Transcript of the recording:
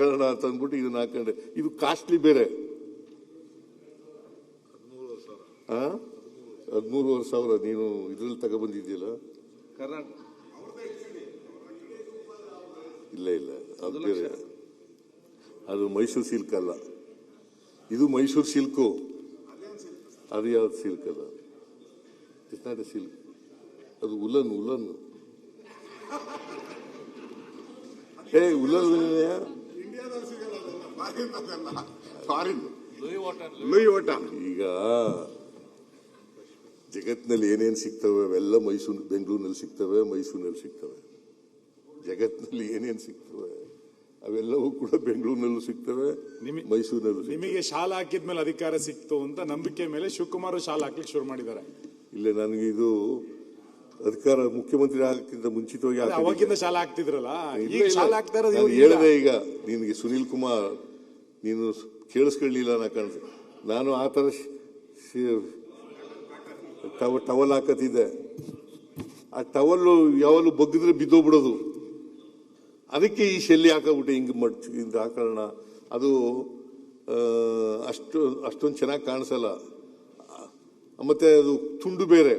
ಕಾರಣ ಅಂತ ಅಂದ್ಬಿಟ್ಟು ಇದನ್ನ ಹಾಕೊಂಡೆ. ಇದು ಕಾಸ್ಟ್ಲಿ ಬೇರೆ. 13,500 ನೀನು ಇದ್ರಲ್ಲಿ ತಗೊಬಂದಿದ್ಯಲ್ಲ. ಇಲ್ಲ ಇಲ್ಲ, ಅದು ಬೇರೆ. ಅದು ಮೈಸೂರು ಸಿಲ್ಕ್ ಅಲ್ಲ, ಇದು ಮೈಸೂರು ಸಿಲ್ಕು. ಅದು ಯಾವ್ದು ಸಿಲ್ಕ್ ಅಲ್ಲ, ಇಟ್ಸ್ ನಾಟ್ ಎ ಸಿಲ್ಕ್, ಅದು ಉಲನ್. ಉಲನ್ ಈಗ ಜಗತ್ತಿನಲ್ಲಿ ಏನೇನು ಸಿಗ್ತವೆ ಅವೆಲ್ಲ ಮೈಸೂರು, ಬೆಂಗಳೂರಿನಲ್ಲಿ ಸಿಗ್ತವೆ, ಮೈಸೂರಿನಲ್ಲಿ ಸಿಗ್ತವೆ. ಜಗತ್ತಿನಲ್ಲಿ ಏನೇನು ಸಿಗ್ತವೆ ಅವೆಲ್ಲವೂ ಕೂಡ ಬೆಂಗಳೂರಿನಲ್ಲೂ ಸಿಗ್ತವೆ, ಮೈಸೂರಿನಲ್ಲೂ. ನಿಮಗೆ ಶಾಲೆ ಹಾಕಿದ್ಮೇಲೆ ಅಧಿಕಾರ ಸಿಕ್ತು ಅಂತ ನಂಬಿಕೆ ಮೇಲೆ ಶಿವಕುಮಾರ್ ಶಾಲೆ ಹಾಕ್ಲಿಕ್ಕೆ ಶುರು ಮಾಡಿದ್ದಾರೆ. ಇಲ್ಲ, ನನಗೆ ಇದು ಅಧಿಕಾರ ಮುಖ್ಯಮಂತ್ರಿ ಆಗಕ್ಕಿಂತ ಮುಂಚಿತವಾಗಿ ಅವಾಗಿಂದ ಶಾಲೆ ಹಾಕ್ತಿದ್ರಲ್ಲ, ಹೇಳಿದೆ. ಈಗ ನಿನಗೆ ಸುನೀಲ್ ಕುಮಾರ್ ನೀನು ಕೇಳಿಸ್ಕೊಳ್ಳಿಲ್ಲ ನಾ ಕಾಣಿಸ್. ನಾನು ಆ ಥರ ಟವಲ್ ಹಾಕತ್ತಿದ್ದೆ. ಆ ಟವಲ್ಲು ಯಾವಲ್ಲೂ ಬಗ್ಗಿದ್ರೆ ಬಿದ್ದೋಗ್ಬಿಡೋದು. ಅದಕ್ಕೆ ಈ ಶೆಲ್ಲಿ ಹಾಕಬಿಟ್ಟೆ, ಹಿಂಗೆ ಇಂದ ಹಾಕೋಣ. ಅದು ಅಷ್ಟೊಂದು ಚೆನ್ನಾಗಿ ಕಾಣಿಸಲ್ಲ. ಮತ್ತೆ ಅದು ತುಂಡು ಬೇರೆ.